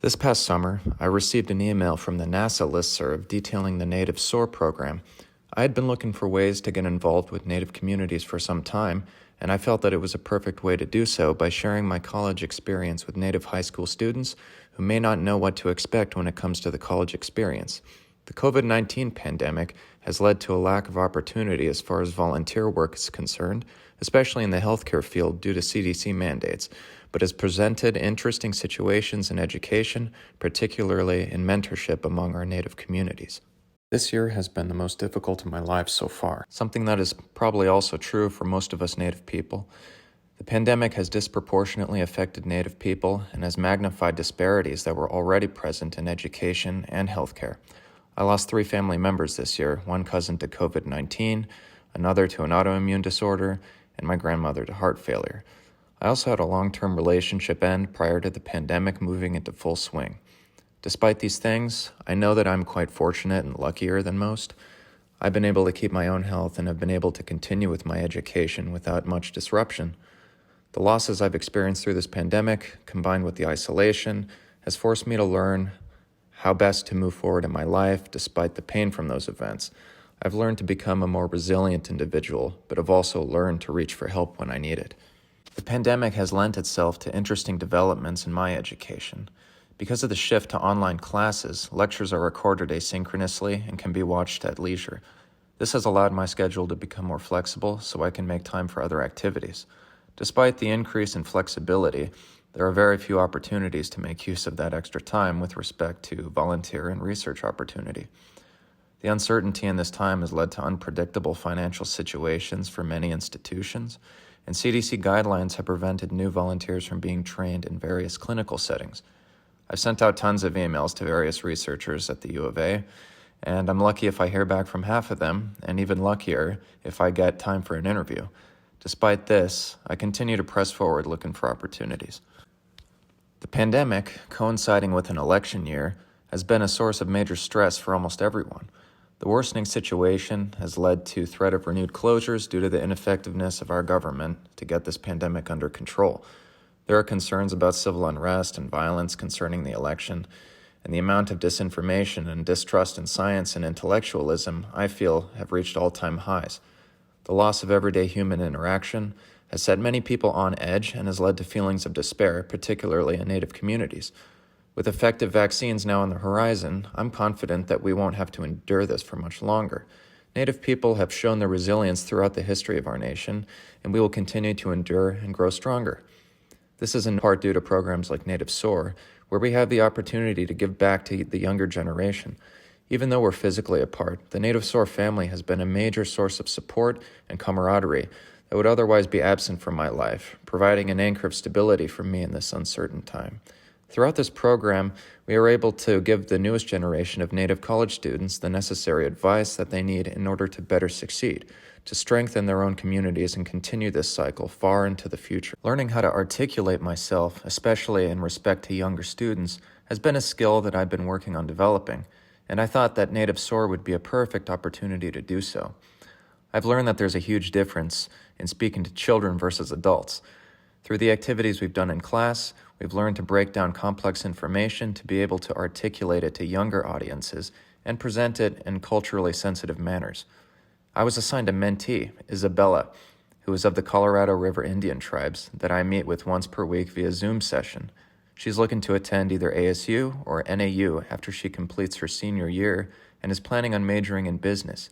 This past summer, I received an email from the NASA listserv detailing the Native SOAR program. I had been looking for ways to get involved with Native communities for some time, and I felt that it was a perfect way to do so by sharing my college experience with Native high school students who may not know what to expect when it comes to the college experience. The COVID-19 pandemic has led to a lack of opportunity as far as volunteer work is concerned, especially in the healthcare field due to CDC mandates, but has presented interesting situations in education, particularly in mentorship among our Native communities. This year has been the most difficult in my life so far, something that is probably also true for most of us Native people. The pandemic has disproportionately affected Native people and has magnified disparities that were already present in education and healthcare. I lost 3 family members this year, one cousin to COVID-19, another to an autoimmune disorder, and my grandmother to heart failure. I also had a long-term relationship end prior to the pandemic moving into full swing. Despite these things, I know that I'm quite fortunate and luckier than most. I've been able to keep my own health and have been able to continue with my education without much disruption. The losses I've experienced through this pandemic, combined with the isolation, has forced me to learn how best to move forward in my life despite the pain from those events. I've learned to become a more resilient individual, but have also learned to reach for help when I need it. The pandemic has lent itself to interesting developments in my education. Because of the shift to online classes, lectures are recorded asynchronously and can be watched at leisure. This has allowed my schedule to become more flexible so I can make time for other activities. Despite the increase in flexibility, there are very few opportunities to make use of that extra time with respect to volunteer and research opportunity. The uncertainty in this time has led to unpredictable financial situations for many institutions, and CDC guidelines have prevented new volunteers from being trained in various clinical settings. I've sent out tons of emails to various researchers at the U of A, and I'm lucky if I hear back from half of them, and even luckier if I get time for an interview. Despite this, I continue to press forward looking for opportunities. The pandemic, coinciding with an election year, has been a source of major stress for almost everyone. The worsening situation has led to threat of renewed closures due to the ineffectiveness of our government to get this pandemic under control. There are concerns about civil unrest and violence concerning the election, and the amount of disinformation and distrust in science and intellectualism, I feel, have reached all-time highs. The loss of everyday human interaction has set many people on edge and has led to feelings of despair, particularly in Native communities. With effective vaccines now on the horizon, I'm confident that we won't have to endure this for much longer. Native people have shown their resilience throughout the history of our nation, and we will continue to endure and grow stronger. This is in part due to programs like Native SOAR, where we have the opportunity to give back to the younger generation. Even though we're physically apart, the Native SOAR family has been a major source of support and camaraderie that would otherwise be absent from my life, providing an anchor of stability for me in this uncertain time. Throughout this program, we are able to give the newest generation of Native college students the necessary advice that they need in order to better succeed, to strengthen their own communities and continue this cycle far into the future. Learning how to articulate myself, especially in respect to younger students, has been a skill that I've been working on developing, and I thought that Native SOAR would be a perfect opportunity to do so. I've learned that there's a huge difference in speaking to children versus adults. Through the activities we've done in class, we've learned to break down complex information to be able to articulate it to younger audiences and present it in culturally sensitive manners. I was assigned a mentee, Isabella, who is of the Colorado River Indian tribes that I meet with once per week via Zoom session. She's looking to attend either ASU or NAU after she completes her senior year and is planning on majoring in business.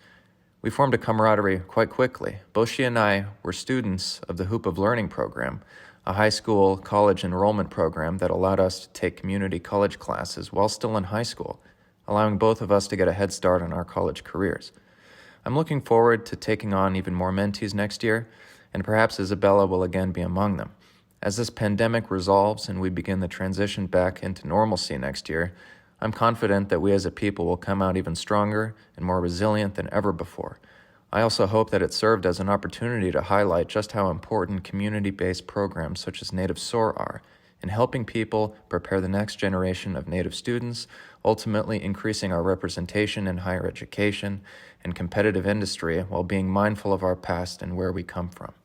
We formed a camaraderie quite quickly. Both she and I were students of the Hoop of Learning program, a high school college enrollment program that allowed us to take community college classes while still in high school, allowing both of us to get a head start on our college careers. I'm looking forward to taking on even more mentees next year, and perhaps Isabella will again be among them. As this pandemic resolves and we begin the transition back into normalcy next year, I'm confident that we as a people will come out even stronger and more resilient than ever before. I also hope that it served as an opportunity to highlight just how important community-based programs such as Native SOAR are in helping people prepare the next generation of Native students, ultimately increasing our representation in higher education and competitive industry while being mindful of our past and where we come from.